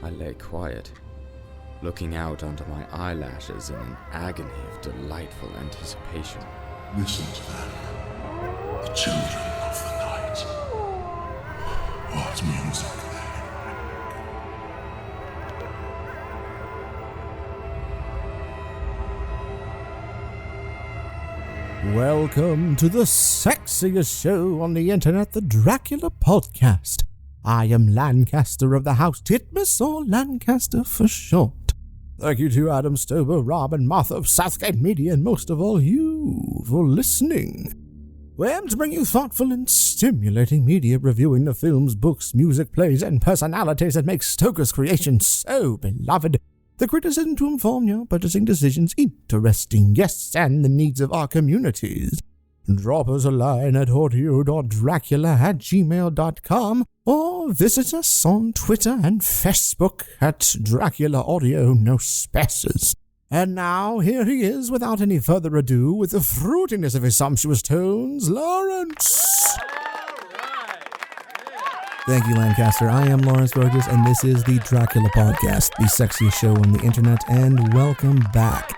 I lay quiet, looking out onto my eyelashes in an agony of delightful anticipation. Listen to them, the children of the night. What music they make. Welcome to the sexiest show on the internet, the Dracula Podcast. I am Lancaster of the house Titmus, or Lancaster for short. Thank you to Adam Stover, Rob, and Martha of Southgate Media, and most of all you for listening. We aim to bring you thoughtful and stimulating media reviewing the films, books, music, plays, and personalities that make Stoker's creation so beloved. The criticism to inform your purchasing decisions, interesting guests, and the needs of our communities. Drop us a line at audio.dracula@gmail.com or visit us on Twitter and Facebook at Dracula Audio, no spaces. And now, here he is, without any further ado, with the fruitiness of his sumptuous tones, Lawrence. Thank you, Lancaster. I am Lawrence Burgess, and this is the Dracula Podcast, the sexiest show on the internet, and welcome back.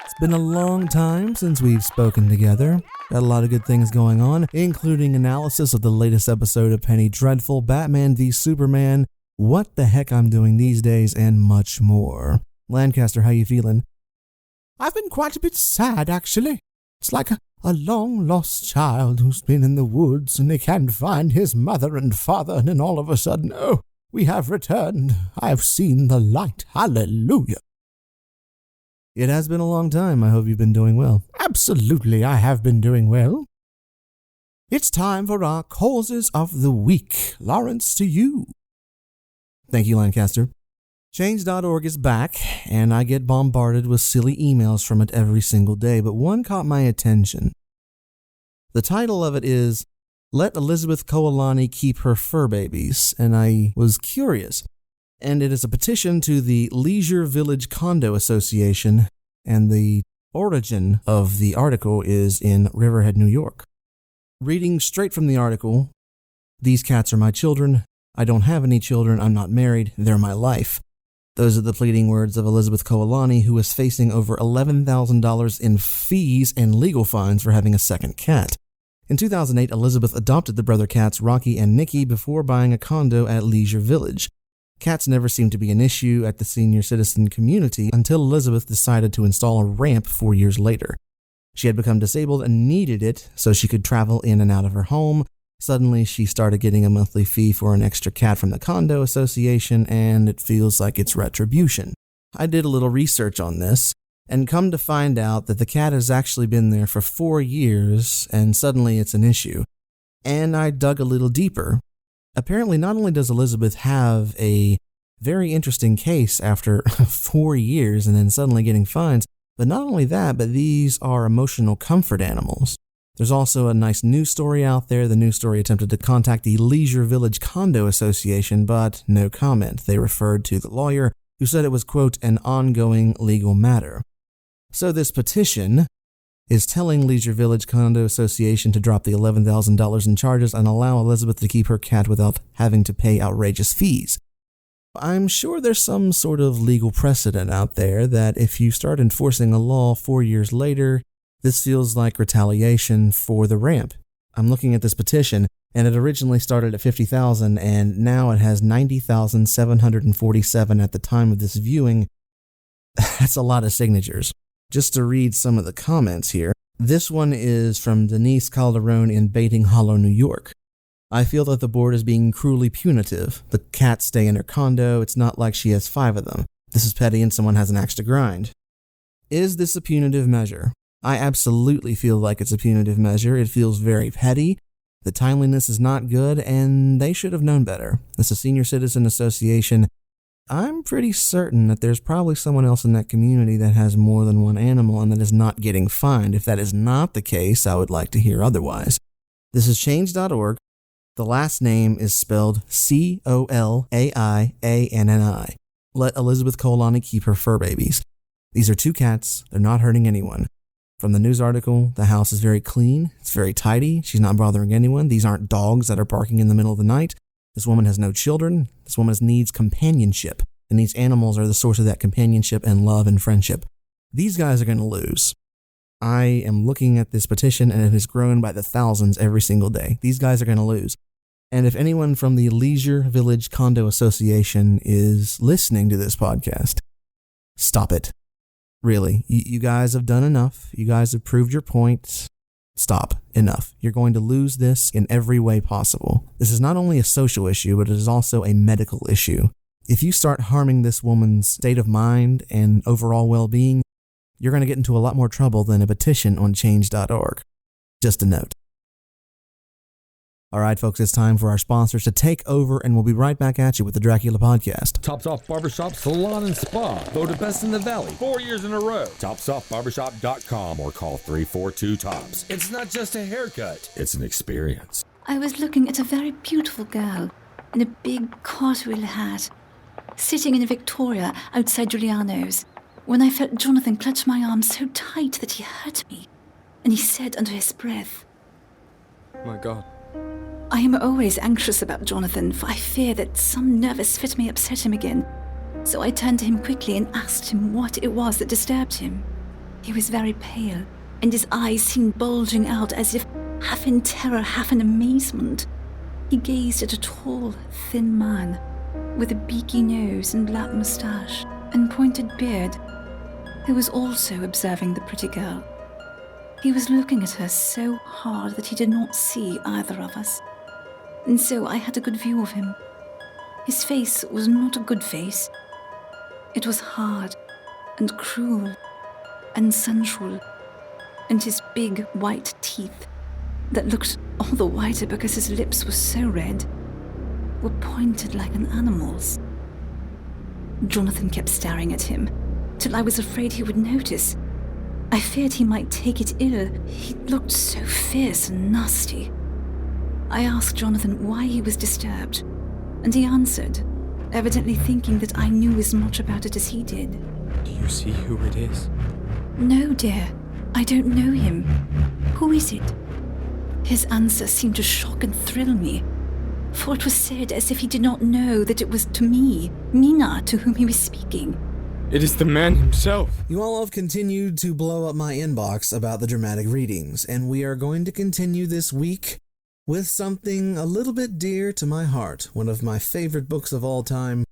It's been a long time since we've spoken together. Got a lot of good things going on, including analysis of the latest episode of Penny Dreadful, Batman v Superman, What the Heck I'm Doing These Days, and much more. Lancaster, how you feeling? I've been quite a bit sad, actually. It's like a long-lost child who's been in the woods and he can't find his mother and father, and then all of a sudden, oh, we have returned. I've seen the light. Hallelujah. It has been a long time. I hope you've been doing well. Absolutely, I have been doing well. It's time for our causes of the week. Lawrence, to you. Thank you, Lancaster. Change.org is back, and I get bombarded with silly emails from it every single day, but one caught my attention. The title of it is, Let Elizabeth Koalani Keep Her Fur Babies, and I was curious. And it is a petition to the Leisure Village Condo Association, and the origin of the article is in Riverhead, New York. Reading straight from the article, these cats are my children. I don't have any children. I'm not married. They're my life. Those are the pleading words of Elizabeth Koalani, who is facing over $11,000 in fees and legal fines for having a second cat. In 2008, Elizabeth adopted the brother cats Rocky and Nikki before buying a condo at Leisure Village. Cats never seemed to be an issue at the senior citizen community until Elizabeth decided to install a ramp 4 years later. She had become disabled and needed it so she could travel in and out of her home. Suddenly, she started getting a monthly fee for an extra cat from the condo association, and it feels like it's retribution. I did a little research on this, and come to find out that the cat has actually been there for 4 years, and suddenly it's an issue. And I dug a little deeper. Apparently, not only does Elizabeth have a very interesting case after 4 years and then suddenly getting fines, but not only that, but these are emotional comfort animals. There's also a nice news story out there. The news story attempted to contact the Leisure Village Condo Association, but no comment. They referred to the lawyer, who said it was, quote, an ongoing legal matter. So this petition is telling Leisure Village Condo Association to drop the $11,000 in charges and allow Elizabeth to keep her cat without having to pay outrageous fees. I'm sure there's some sort of legal precedent out there that if you start enforcing a law 4 years later, this feels like retaliation for the ramp. I'm looking at this petition, and it originally started at $50,000, and now it has $90,747 at the time of this viewing. That's a lot of signatures. Just to read some of the comments here. This one is from Denise Calderon in Baiting Hollow, New York. I feel that the board is being cruelly punitive. The cats stay in her condo. It's not like she has 5 of them. This is petty and someone has an axe to grind. Is this a punitive measure? I absolutely feel like it's a punitive measure. It feels very petty. The timeliness is not good, and they should have known better. It's a senior citizen association. I'm pretty certain that there's probably someone else in that community that has more than one animal and that is not getting fined. If that is not the case, I would like to hear otherwise. This is change.org. The last name is spelled Colaaianni. Let Elizabeth Koalani keep her fur babies. These are 2 cats. They're not hurting anyone. From the news article, the house is very clean. It's very tidy. She's not bothering anyone. These aren't dogs that are barking in the middle of the night. This woman has no children. This woman needs companionship. and these animals are the source of that companionship and love and friendship. These guys are going to lose. I am looking at this petition, and it has grown by the thousands every single day. These guys are going to lose. And if anyone from the Leisure Village Condo Association is listening to this podcast, stop it. Really, you guys have done enough. You guys have proved your point. Stop. Enough. You're going to lose this in every way possible. This is not only a social issue, but it is also a medical issue. If you start harming this woman's state of mind and overall well-being, you're going to get into a lot more trouble than a petition on change.org. Just a note. All right, folks, it's time for our sponsors to take over, and we'll be right back at you with the Dracula Podcast. Tops Off Barbershop Salon and Spa, voted best in the Valley 4 years in a row. TopsOffBarbershop.com or call 342-TOPS. It's not just a haircut, it's an experience. I was looking at a very beautiful girl in a big cartwheel hat, sitting in a Victoria outside Giuliano's, when I felt Jonathan clutch my arm so tight that he hurt me, and he said under his breath, My God. I am always anxious about Jonathan, for I fear that some nervous fit may upset him again. So I turned to him quickly and asked him what it was that disturbed him. He was very pale, and his eyes seemed bulging out as if half in terror, half in amazement. He gazed at a tall, thin man with a beaky nose and black moustache and pointed beard, who was also observing the pretty girl. He was looking at her so hard that he did not see either of us. And so I had a good view of him. His face was not a good face. It was hard and cruel and sensual, and his big white teeth, that looked all the whiter because his lips were so red, were pointed like an animal's. Jonathan kept staring at him, till I was afraid he would notice. I feared he might take it ill. He looked so fierce and nasty. I asked Jonathan why he was disturbed, and he answered, evidently thinking that I knew as much about it as he did. Do you see who it is? No, dear. I don't know him. Who is it? His answer seemed to shock and thrill me, for it was said as if he did not know that it was to me, Mina, to whom he was speaking. It is the man himself. You all have continued to blow up my inbox about the dramatic readings, and we are going to continue this week with something a little bit dear to my heart, one of my favorite books of all time.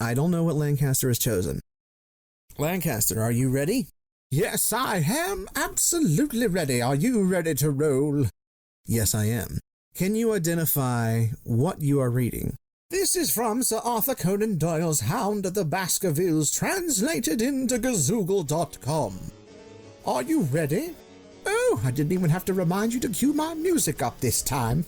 I don't know what Lancaster has chosen. Lancaster, are you ready? Yes, I am absolutely ready. Are you ready to roll? Yes, I am. Can you identify what you are reading? This is from Sir Arthur Conan Doyle's Hound of the Baskervilles, translated into Gazoogle.com. Are you ready? Oh, I didn't even have to remind you to cue my music up this time.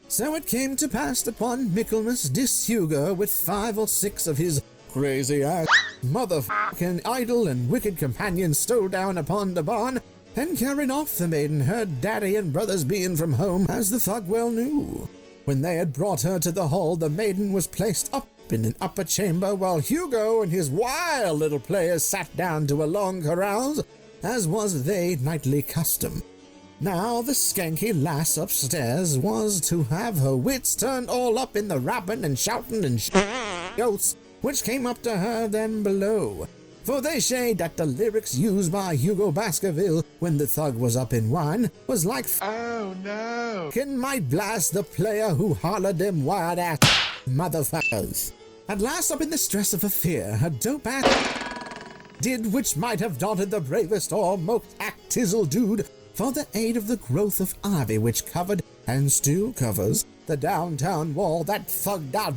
So it came to pass upon Michaelmas this Hugo, with 5 or 6 of his crazy-ass motherfucking idle and wicked companions, stole down upon the barn and carried off the maiden, her daddy and brothers being from home, as the thug well knew. When they had brought her to the hall, the maiden was placed up in an upper chamber, while Hugo and his wild little players sat down to a long carouse, as was they nightly custom. Now the skanky lass upstairs was to have her wits turned all up in the rapping and shouting and oaths which came up to her then below. For they say that the lyrics used by Hugo Baskerville when the thug was up in wine was like "Oh no!" Can might blast the player who hollered them wild ass motherfuckers. At last, up in the stress of a fear, a dope ass did which might have daunted the bravest or most actizzle dude, for the aid of the growth of ivy which covered and still covers the downtown wall, that thugged out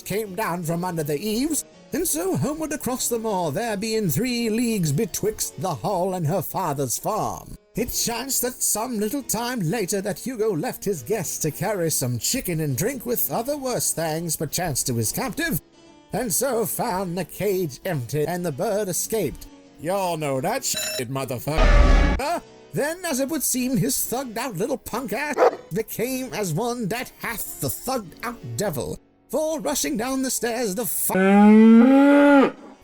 came down from under the eaves, and so homeward across the moor, there being 3 leagues betwixt the hall and her father's farm. It chanced that some little time later that Hugo left his guests to carry some chicken and drink with other worse things perchance to his captive, and so found the cage empty and the bird escaped. Y'all know that shit, motherfucker. Then, as it would seem, his thugged out little punk ass became as one that hath the thugged out devil. For rushing down the stairs, the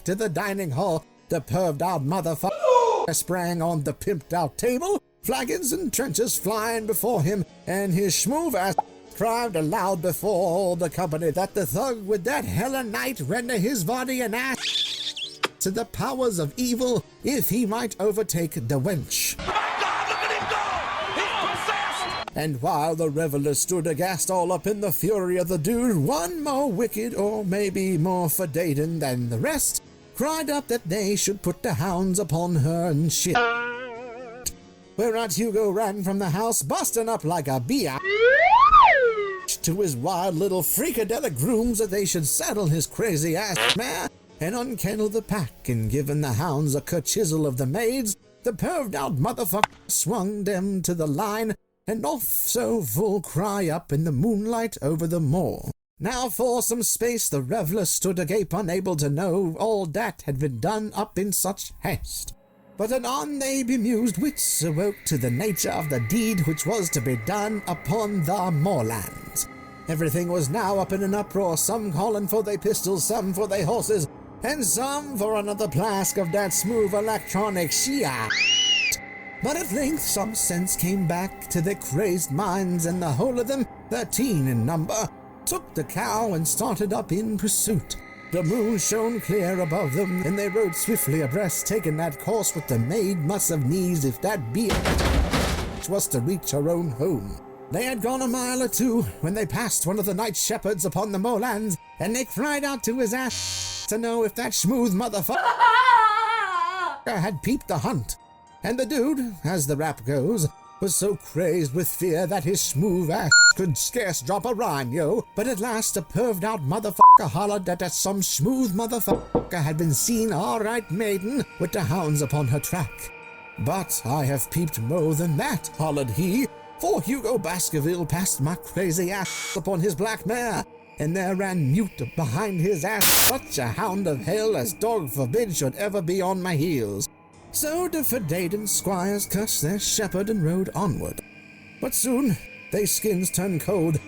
to the dining hall, the perved out motherfucker sprang on the pimped out table, flagons and trenchers flying before him, and his schmoove ass cried aloud before all the company that the thug would that hella night render his body an ass to the powers of evil if he might overtake the wench. And while the revelers stood aghast all up in the fury of the dude, one more wicked or maybe more fordaden than the rest cried up that they should put the hounds upon her and shit. Whereat Hugo ran from the house, busting up like a bee to his wild little freakadelic grooms that they should saddle his crazy ass mare and unkennel the pack, and giving the hounds a chisel of the maids, the perved out motherfucker swung them to the line and off so full cry up in the moonlight over the moor. Now for some space the revelers stood agape, unable to know all that had been done up in such haste. But anon they bemused wits awoke to the nature of the deed which was to be done upon the moorlands. Everything was now up in an uproar, some calling for their pistols, some for their horses, and some for another flask of that smooth electronic shit. But at length some sense came back to their crazed minds, and the whole of them, 13 in number, took the cow and started up in pursuit. The moon shone clear above them, and they rode swiftly abreast, taking that course with the maid must have needs if that be which was to reach her own home. They had gone a mile or two when they passed one of the night shepherds upon the moorlands, and they cried out to his ass to know if that smooth motherfucker had peeped the hunt. And the dude, as the rap goes, was so crazed with fear that his smooth ass could scarce drop a rhyme, yo. But at last a perved out motherfucker hollered that some smooth motherfucker had been seen all right maiden with the hounds upon her track. But I have peeped more than that, hollered he, for Hugo Baskerville passed my crazy ass upon his black mare, and there ran mute behind his ass such a hound of hell as dog forbid should ever be on my heels. So the fordaden squires cursed their shepherd and rode onward. But soon they skins turned cold,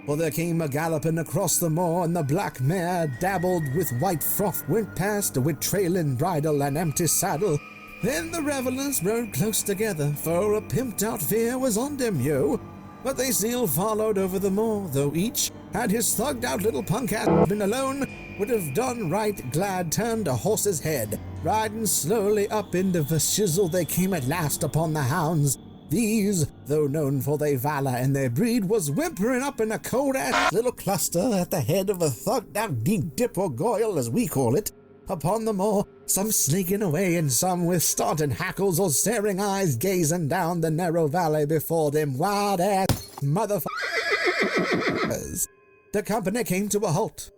for there came a galloping across the moor, and the black mare, dabbled with white froth, went past with trailing bridle and empty saddle. Then the revelers rode close together, for a pimped out fear was on them, yo. But they still followed over the moor, though each, had his thugged out little punk ass been alone, would have done right glad turned a horse's head. Riding slowly up into the shizzle, they came at last upon the hounds. These, though known for their valor and their breed, was whimpering up in a cold-ass little cluster at the head of a thugged-out deep dip or goyle, as we call it. Upon the moor, some sneaking away and some with starting hackles or staring eyes gazing down the narrow valley before them, wild-ass motherfuckers. The company came to a halt.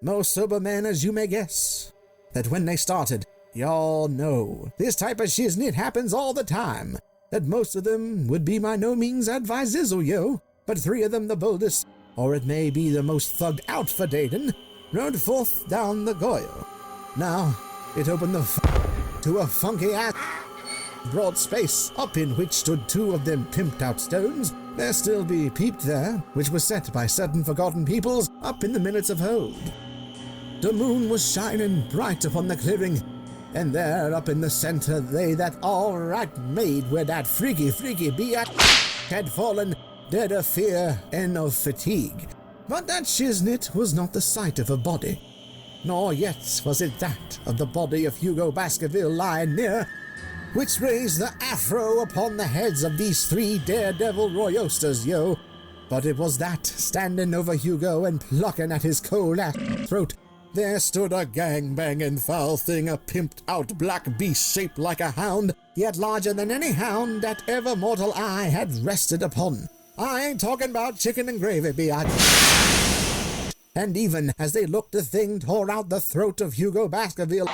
Most sober men, as you may guess, that when they started, y'all know this type of shiznit happens all the time, that most of them would be by no means adviseable, yo, but 3 of them, the boldest, or it may be the most thugged out for Dayton, rode forth down the goyle. Now, it opened to a funky ass broad space, up in which stood 2 of them pimped out stones. There still be peeped there, which was set by certain forgotten peoples up in the minutes of old. The moon was shining bright upon the clearing, and there up in the center they that all right made where that freaky biatch had fallen, dead of fear and of fatigue. But that shiznit was not the sight of a body, nor yet was it that of the body of Hugo Baskerville lying near, which raised the afro upon the heads of these 3 daredevil royosters, yo. But it was that, standing over Hugo and plucking at his cold-ass throat, there stood a gang-banging foul thing, a pimped-out black beast shaped like a hound, yet larger than any hound that ever mortal eye had rested upon. I ain't talking about chicken and gravy, biatch. And even as they looked, the thing tore out the throat of Hugo Baskerville,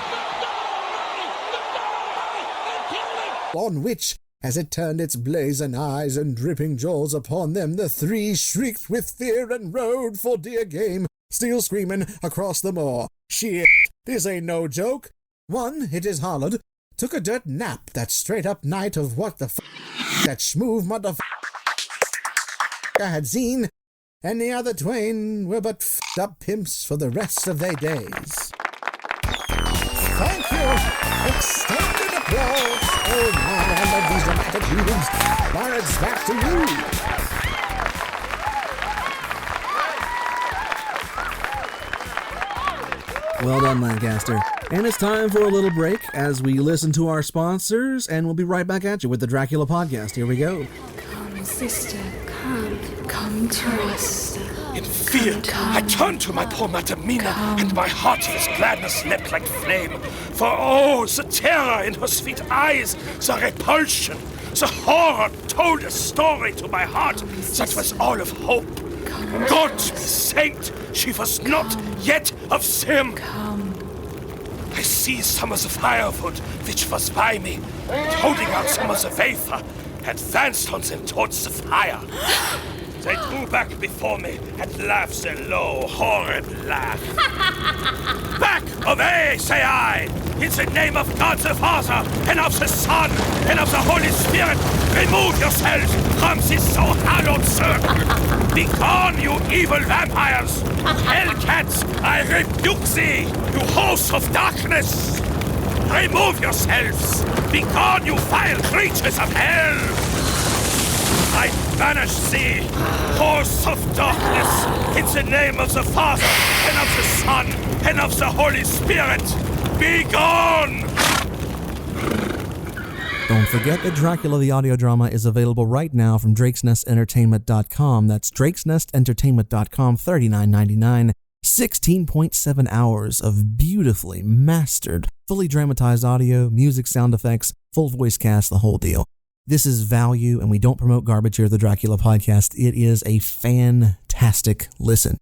on which, as it turned its blazing eyes and dripping jaws upon them, the 3 shrieked with fear and rode for dear game, still screaming across the moor. Shit, this ain't no joke. One, it is hollered, took a dirt nap that straight up night of what the that smooth had seen, and the other twain were but up pimps for the rest of their days. Thank you. Extended applause. Oh my, I love these dramatic readings. Lawrence, back to you. Well done, Lancaster. And it's time for a little break as we listen to our sponsors, and we'll be right back at you with the Dracula podcast. Here we go. Come, sister, come to us. In fear, I turned to my poor Madamina, and my heart with gladness leapt like flame. For oh, the terror in her sweet eyes, the repulsion, the horror told a story to my heart that was all of hope. God be saint, she was not yet of sin. I seized some of the firewood which was by me, and holding out some of the wafer, advanced on them towards the fire. They drew back before me and laughed their low, horrid laugh. Back away, say I! In the name of God the Father, and of the Son, and of the Holy Spirit, remove yourselves from this so hallowed circle. Begone, you evil vampires! Hellcats, I rebuke thee, you hosts of darkness! Remove yourselves! Begone, you vile creatures of hell! I banish thee, horse of darkness, in the name of the Father, and of the Son, and of the Holy Spirit. Be gone! Don't forget that Dracula the audio drama is available right now from drakesnestentertainment.com. That's drakesnestentertainment.com, $39.99. 16.7 hours of beautifully mastered, fully dramatized audio, music, sound effects, full voice cast, the whole deal. This is value, and we don't promote garbage here at the Dracula podcast. It is a fantastic listen.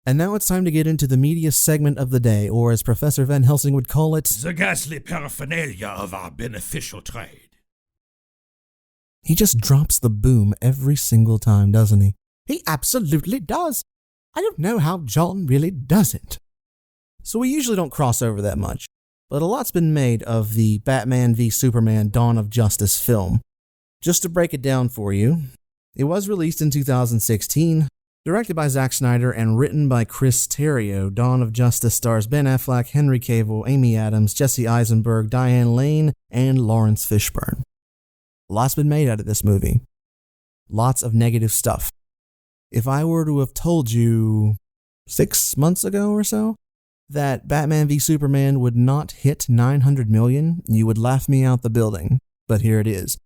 And now it's time to get into the media segment of the day, or as Professor Van Helsing would call it, the ghastly paraphernalia of our beneficial trade. He just drops the boom every single time, doesn't he? He absolutely does. I don't know how John really does it. So we usually don't cross over that much, but a lot's been made of the Batman v Superman Dawn of Justice film. Just to break it down for you, it was released in 2016, directed by Zack Snyder and written by Chris Terrio. Dawn of Justice stars Ben Affleck, Henry Cavill, Amy Adams, Jesse Eisenberg, Diane Lane, and Lawrence Fishburne. A lot's been made out of this movie. Lots of negative stuff. If I were to have told you 6 months ago or so that Batman v Superman would not hit 900 million, you would laugh me out the building. But here it is.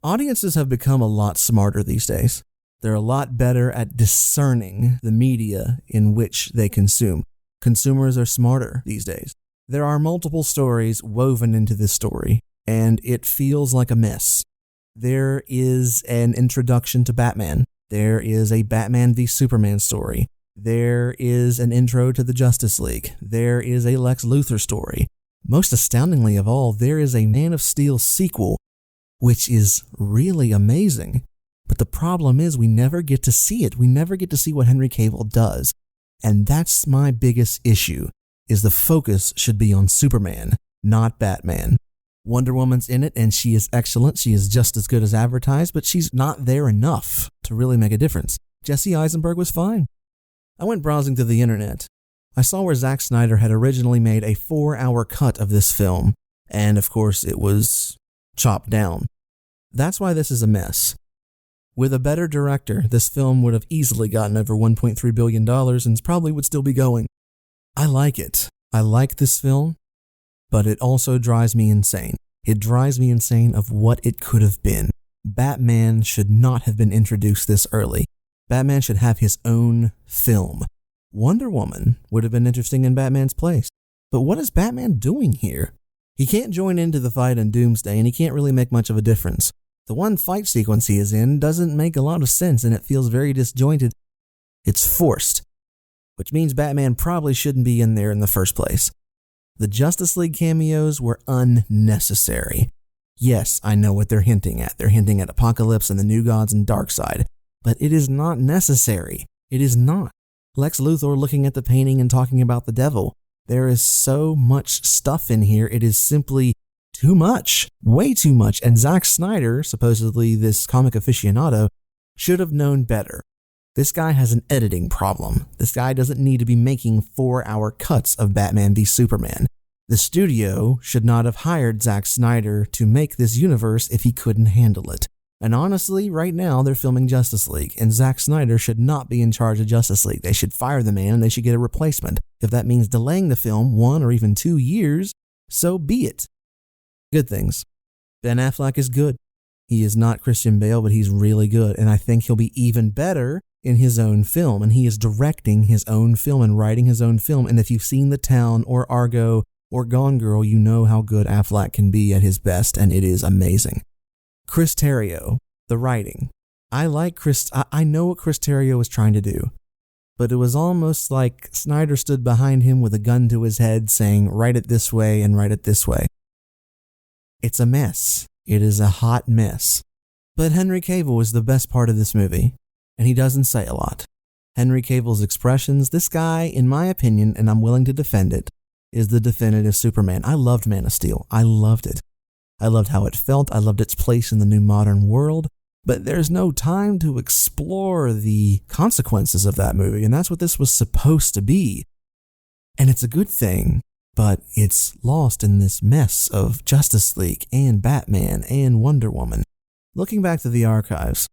Audiences have become a lot smarter these days. They're a lot better at discerning the media in which they consume. Consumers are smarter these days. There are multiple stories woven into this story, and it feels like a mess. There is an introduction to Batman. There is a Batman v Superman story. There is an intro to the Justice League. There is a Lex Luthor story. Most astoundingly of all, there is a Man of Steel sequel, which is really amazing. But the problem is we never get to see it. We never get to see what Henry Cavill does. And that's my biggest issue, is the focus should be on Superman, not Batman. Wonder Woman's in it, and she is excellent. She is just as good as advertised, but she's not there enough to really make a difference. Jesse Eisenberg was fine. I went browsing through the internet. I saw where Zack Snyder had originally made a 4-hour cut of this film, and of course it was chopped down. That's why this is a mess. With a better director, this film would have easily gotten over $1.3 billion and probably would still be going. I like it. I like this film, but it also drives me insane. It drives me insane of what it could have been. Batman should not have been introduced this early. Batman should have his own film. Wonder Woman would have been interesting in Batman's place. But what is Batman doing here? He can't join into the fight in Doomsday, and he can't really make much of a difference. The one fight sequence he is in doesn't make a lot of sense, and it feels very disjointed. It's forced, which means Batman probably shouldn't be in there in the first place. The Justice League cameos were unnecessary. Yes, I know what they're hinting at. They're hinting at Apocalypse and the New Gods and Darkseid, but it is not necessary. It is not. Lex Luthor looking at the painting and talking about the devil. There is so much stuff in here, it is simply too much, way too much, and Zack Snyder, supposedly this comic aficionado, should have known better. This guy has an editing problem. This guy doesn't need to be making 4-hour cuts of Batman v Superman. The studio should not have hired Zack Snyder to make this universe if he couldn't handle it. And honestly, right now, they're filming Justice League, and Zack Snyder should not be in charge of Justice League. They should fire the man, and they should get a replacement. If that means delaying the film 1 or even 2 years, so be it. Good things. Ben Affleck is good. He is not Christian Bale, but he's really good, and I think he'll be even better in his own film, and he is directing his own film and writing his own film, and if you've seen The Town or Argo or Gone Girl, you know how good Affleck can be at his best, and it is amazing. Chris Terrio, the writing. I like Chris. I know what Chris Terrio was trying to do, but it was almost like Snyder stood behind him with a gun to his head saying, write it this way and write it this way. It's a mess. It is a hot mess. But Henry Cavill is the best part of this movie, and he doesn't say a lot. Henry Cavill's expressions, this guy, in my opinion, and I'm willing to defend it, is the definitive Superman. I loved Man of Steel. I loved it. I loved how it felt. I loved its place in the new modern world. But there's no time to explore the consequences of that movie, and that's what this was supposed to be. And it's a good thing, but it's lost in this mess of Justice League and Batman and Wonder Woman. Looking back to the archives,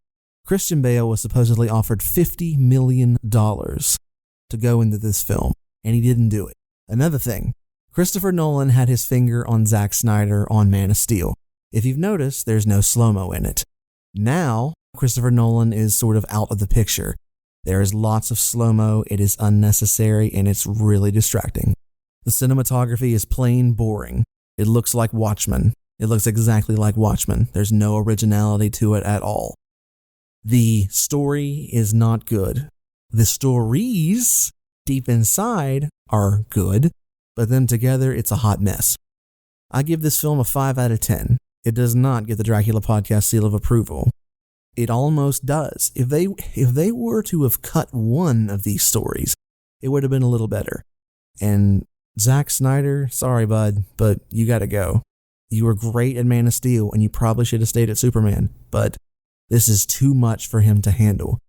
Christian Bale was supposedly offered $50 million to go into this film, and he didn't do it. Another thing, Christopher Nolan had his finger on Zack Snyder on Man of Steel. If you've noticed, there's no slow-mo in it. Now, Christopher Nolan is sort of out of the picture. There is lots of slow-mo, it is unnecessary, and it's really distracting. The cinematography is plain boring. It looks like Watchmen. It looks exactly like Watchmen. There's no originality to it at all. The story is not good. The stories deep inside are good, but them together, it's a hot mess. I give this film a 5 out of 10. It does not get the Dracula Podcast seal of approval. It almost does. If they were to have cut one of these stories, it would have been a little better. And Zack Snyder, sorry bud, but you gotta go. You were great at Man of Steel, and you probably should have stayed at Superman, but this is too much for him to handle.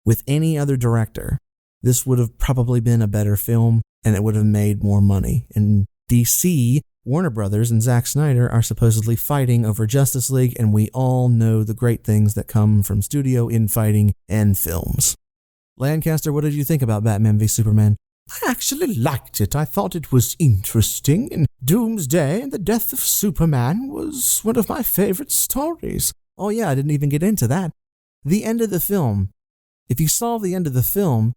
With any other director, this would have probably been a better film, and it would have made more money. And DC, Warner Brothers, and Zack Snyder are supposedly fighting over Justice League, and we all know the great things that come from studio infighting and films. Lancaster, what did you think about Batman v Superman? I actually liked it. I thought it was interesting, and Doomsday and the death of Superman was one of my favorite stories. Oh yeah, I didn't even get into that. The end of the film. If you solve the end of the film,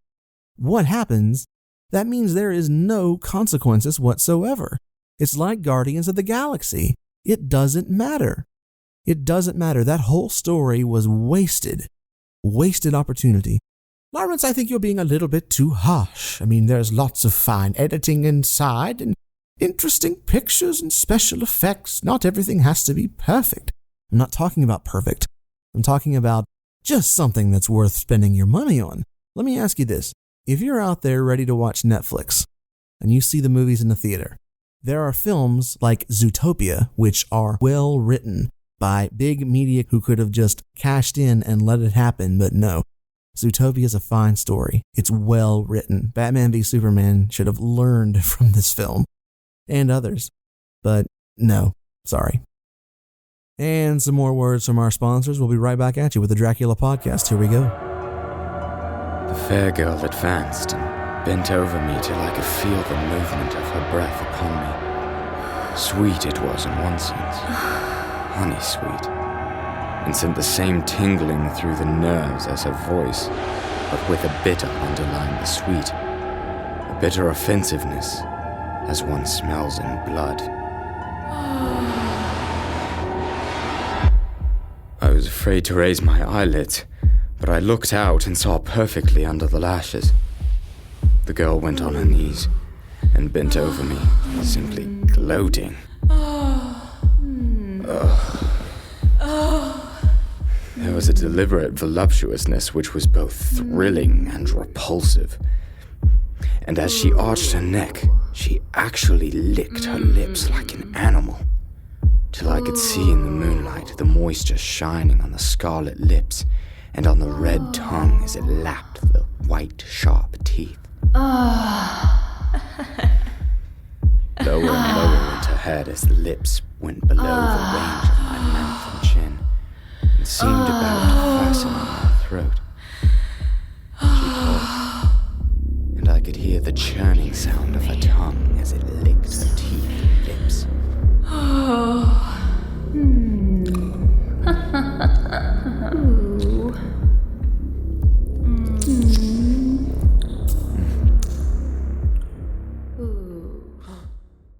what happens? That means there is no consequences whatsoever. It's like Guardians of the Galaxy. It doesn't matter. It doesn't matter. That whole story was wasted. Wasted opportunity. Lawrence, I think you're being a little bit too harsh. I mean, there's lots of fine editing inside and interesting pictures and special effects. Not everything has to be perfect. I'm not talking about perfect. I'm talking about just something that's worth spending your money on. Let me ask you this. If you're out there ready to watch Netflix and you see the movies in the theater, there are films like Zootopia, which are well written by big media who could have just cashed in and let it happen, but no. Zootopia is a fine story. It's well written. Batman v Superman should have learned from this film and others, but no, sorry. And some more words from our sponsors. We'll be right back at you with the Dracula Podcast. Here we go. The fair girl advanced and bent over me till I could feel the movement of her breath upon me. Sweet it was in one sense, honey sweet, and sent the same tingling through the nerves as her voice, but with a bitter underlying the sweet, a bitter offensiveness, as one smells in blood. I was afraid to raise my eyelids, but I looked out and saw perfectly under the lashes. The girl went on her knees and bent over me, simply gloating. There was a deliberate voluptuousness which was both thrilling and repulsive. And as she arched her neck, she actually licked her lips like an animal, till I could see in the moonlight the moisture shining on the scarlet lips and on the red tongue as it lapped the white, sharp teeth. Lower and lower went her head as the lips went below the range of my mouth and chin, and seemed about to fasten in her throat. She paused, and I could hear the churning sound of her tongue as it licked her teeth and lips.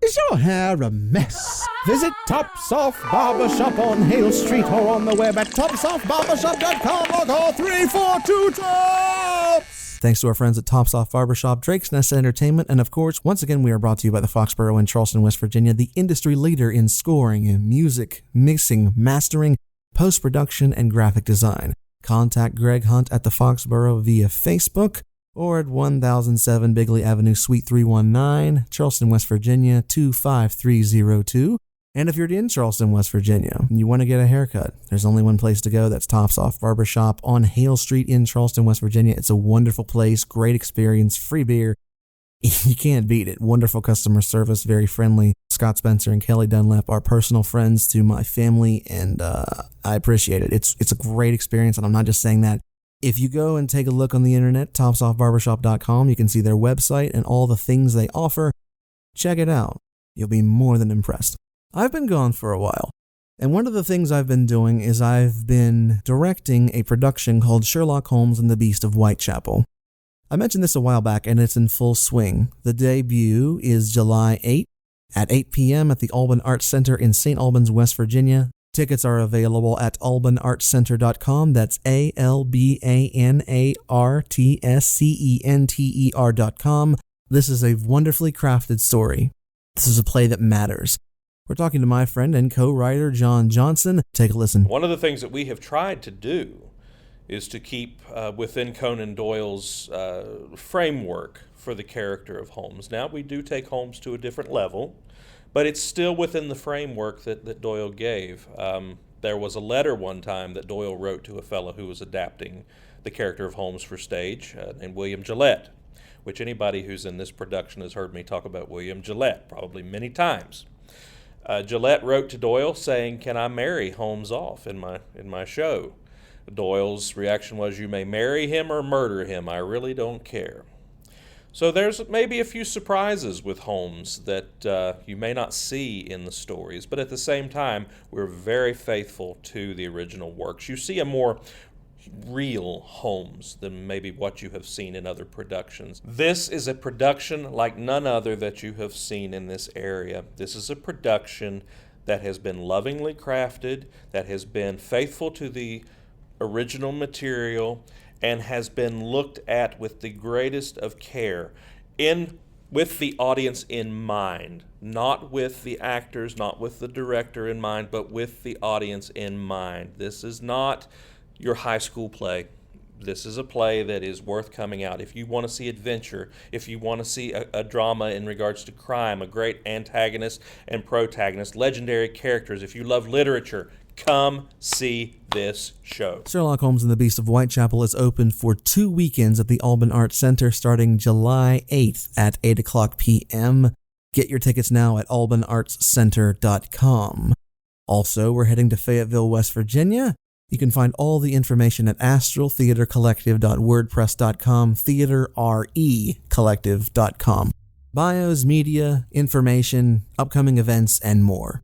Is your hair a mess? Visit Tops Off Barbershop on Hale Street or on the web at topsoffbarbershop.com or call 342-TOPS! Thanks to our friends at Tops Off Barbershop, Drake's Nest Entertainment, and of course, once again, we are brought to you by the Foxborough in Charleston, West Virginia, the industry leader in scoring, music, mixing, mastering, post-production, and graphic design. Contact Greg Hunt at the Foxborough via Facebook or at 1007 Bigley Avenue, Suite 319, Charleston, West Virginia, 25302. And if you're in Charleston, West Virginia, and you want to get a haircut, there's only one place to go. That's Tops Off Barbershop on Hale Street in Charleston, West Virginia. It's a wonderful place, great experience, free beer. You can't beat it. Wonderful customer service, very friendly. Scott Spencer and Kelly Dunlap are personal friends to my family, and I appreciate it. It's a great experience, and I'm not just saying that. If you go and take a look on the internet, topsoffbarbershop.com, you can see their website and all the things they offer. Check it out. You'll be more than impressed. I've been gone for a while, and one of the things I've been doing is I've been directing a production called Sherlock Holmes and the Beast of Whitechapel. I mentioned this a while back, and it's in full swing. The debut is July 8th at 8 p.m. at the Alban Arts Center in St. Albans, West Virginia. Tickets are available at albanartscenter.com. That's ALBANARTSCENTER.com. This is a wonderfully crafted story. This is a play that matters. We're talking to my friend and co-writer John Johnson. Take a listen. One of the things that we have tried to do is to keep within Conan Doyle's framework for the character of Holmes. Now, we do take Holmes to a different level, but it's still within the framework that Doyle gave. There was a letter one time that Doyle wrote to a fellow who was adapting the character of Holmes for stage, named William Gillette, which anybody who's in this production has heard me talk about William Gillette, probably many times. Gillette wrote to Doyle saying, "Can I marry Holmes off in my show?" Doyle's reaction was, "You may marry him or murder him. I really don't care." So there's maybe a few surprises with Holmes that you may not see in the stories, but at the same time, we're very faithful to the original works. You see a more real Holmes than maybe what you have seen in other productions. This is a production like none other that you have seen in this area. This is a production that has been lovingly crafted, that has been faithful to the original material, and has been looked at with the greatest of care, with the audience in mind, not with the actors, not with the director in mind, but with the audience in mind. This is not your high school play. This is a play that is worth coming out. If you want to see adventure, if you want to see a drama in regards to crime, a great antagonist and protagonist, legendary characters, if you love literature, come see this show. Sherlock Holmes and the Beast of Whitechapel is open for 2 weekends at the Alban Arts Center starting July 8th at 8 o'clock p.m. Get your tickets now at albanartscenter.com. Also, we're heading to Fayetteville, West Virginia. You can find all the information at astraltheatercollective.wordpress.com, theaterrecollective.com. Bios, media, information, upcoming events, and more.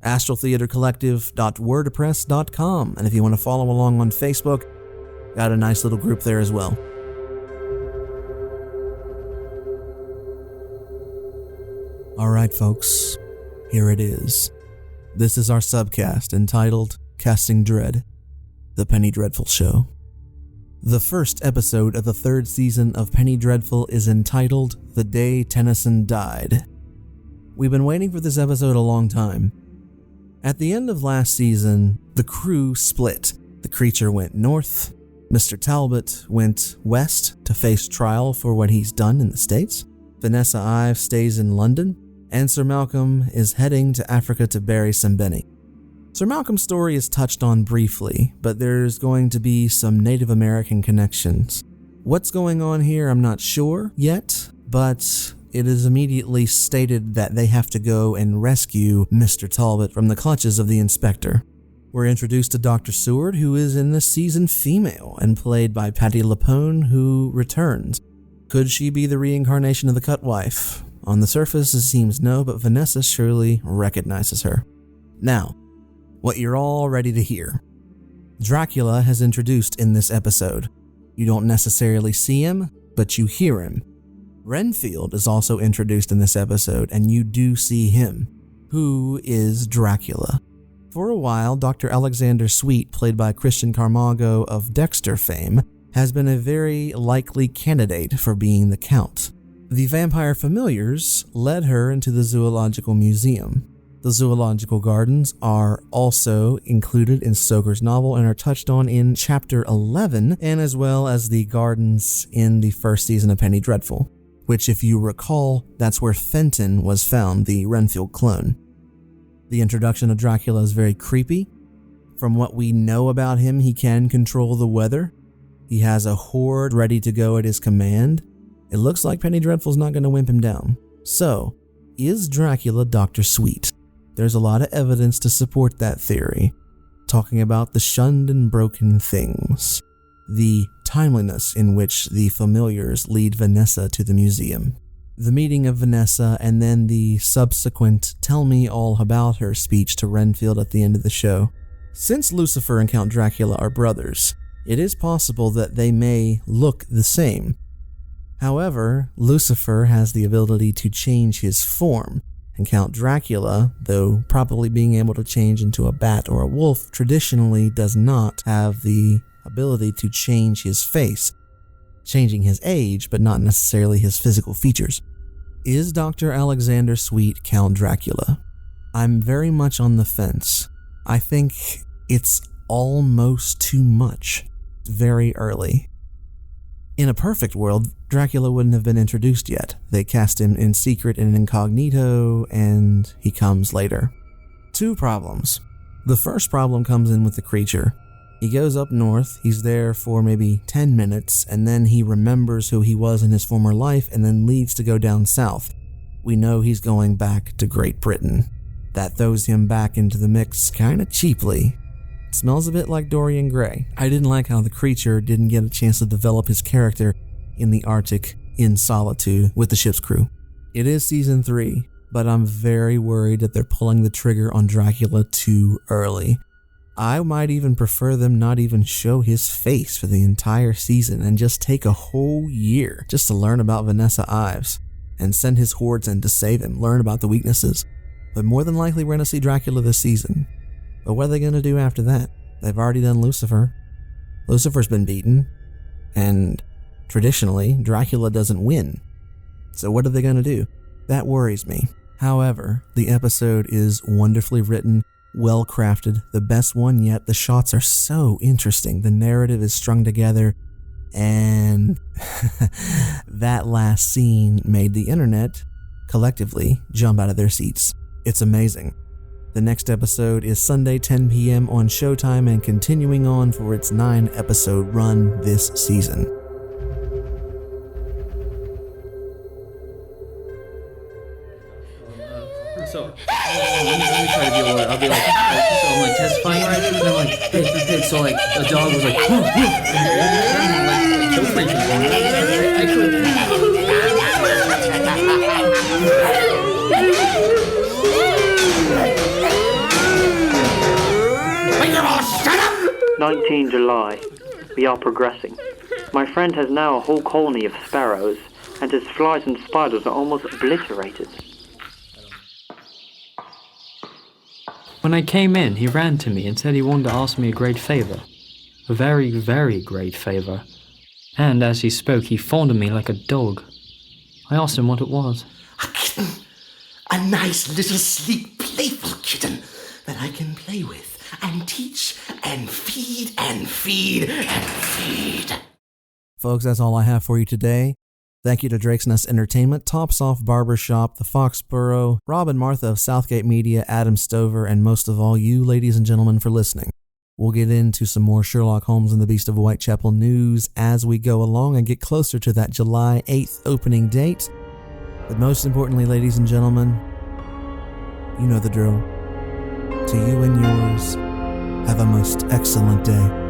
astraltheatercollective.wordpress.com. And if you want to follow along on Facebook, got a nice little group there as well. All right, folks, here it is. This is our subcast entitled Casting Dread, The Penny Dreadful Show. The first episode of the 3rd season of Penny Dreadful is entitled The Day Tennyson Died. We've been waiting for this episode a long time. At the end of last season, the crew split. The creature went north, Mr. Talbot went west to face trial for what he's done in the States, Vanessa Ives stays in London, and Sir Malcolm is heading to Africa to bury Sembeni. Sir Malcolm's story is touched on briefly, but there's going to be some Native American connections. What's going on here, I'm not sure yet, but it is immediately stated that they have to go and rescue Mr. Talbot from the clutches of the inspector. We're introduced to Dr. Seward, who is in this season female and played by Patti LuPone, who returns. Could she be the reincarnation of the Cut Wife? On the surface, it seems no, but Vanessa surely recognizes her. Now, what you're all ready to hear. Dracula has introduced in this episode. You don't necessarily see him, but you hear him. Renfield is also introduced in this episode, and you do see him. Who is Dracula? For a while, Dr. Alexander Sweet, played by Christian Carmago of Dexter fame, has been a very likely candidate for being the Count. The vampire familiars led her into the Zoological Museum. The Zoological Gardens are also included in Stoker's novel and are touched on in Chapter 11, and as well as the gardens in the first season of Penny Dreadful, which, if you recall, that's where Fenton was found, the Renfield clone. The introduction of Dracula is very creepy. From what we know about him, he can control the weather. He has a horde ready to go at his command. It looks like Penny Dreadful's not going to wimp him down. So, is Dracula Dr. Sweet? There's a lot of evidence to support that theory, talking about the shunned and broken things, the timeliness in which the familiars lead Vanessa to the museum, the meeting of Vanessa, and then the subsequent tell me all about her speech to Renfield at the end of the show. Since Lucifer and Count Dracula are brothers, it is possible that they may look the same. However, Lucifer has the ability to change his form, and Count Dracula, though probably being able to change into a bat or a wolf, traditionally does not have the ability to change his face, changing his age, but not necessarily his physical features. Is Dr. Alexander Sweet Count Dracula? I'm very much on the fence. I think it's almost too much. Very early. In a perfect world, Dracula wouldn't have been introduced yet. They cast him in secret and incognito, and he comes later. Two problems. The first problem comes in with the creature. He goes up north, he's there for maybe 10 minutes, and then he remembers who he was in his former life and then leaves to go down south. We know he's going back to Great Britain. That throws him back into the mix kinda cheaply. It smells a bit like Dorian Gray. I didn't like how the creature didn't get a chance to develop his character in the Arctic in solitude with the ship's crew. It is season 3, but I'm very worried that they're pulling the trigger on Dracula too early. I might even prefer them not even show his face for the entire season and just take a whole year just to learn about Vanessa Ives and send his hordes in to save him, learn about the weaknesses. But more than likely we're going to see Dracula this season. But what are they going to do after that? They've already done Lucifer. Lucifer's been beaten, and traditionally Dracula doesn't win. So what are they going to do? That worries me. However, the episode is wonderfully written, well crafted, the best one yet. The shots are so interesting. The narrative is strung together, and that last scene made the internet collectively jump out of their seats. It's amazing. The next episode is Sunday 10 p.m. on Showtime and continuing on for its 9-episode run this season. So, let me try to be a lawyer. I'll be like, so I'm like testifying right, and I'm like, hey, so like, the dog was like, woof, woof, and like, kill three people. I could. 19 July. We are progressing. My friend has now a whole colony of sparrows, and his flies and spiders are almost obliterated. When I came in, he ran to me and said he wanted to ask me a great favor. A very, very great favor. And as he spoke, he fawned on me like a dog. I asked him what it was. A kitten. A nice little sleek, playful kitten that I can play with and teach and feed and feed and feed. Folks, that's all I have for you today. Thank you to Drake's Nest Entertainment, Topsoft Barbershop, The Foxborough, Rob and Martha of Southgate Media, Adam Stover, and most of all you, ladies and gentlemen, for listening. We'll get into some more Sherlock Holmes and the Beast of Whitechapel news as we go along and get closer to that July 8th opening date. But most importantly, ladies and gentlemen, you know the drill. To you and yours, Have a most excellent day.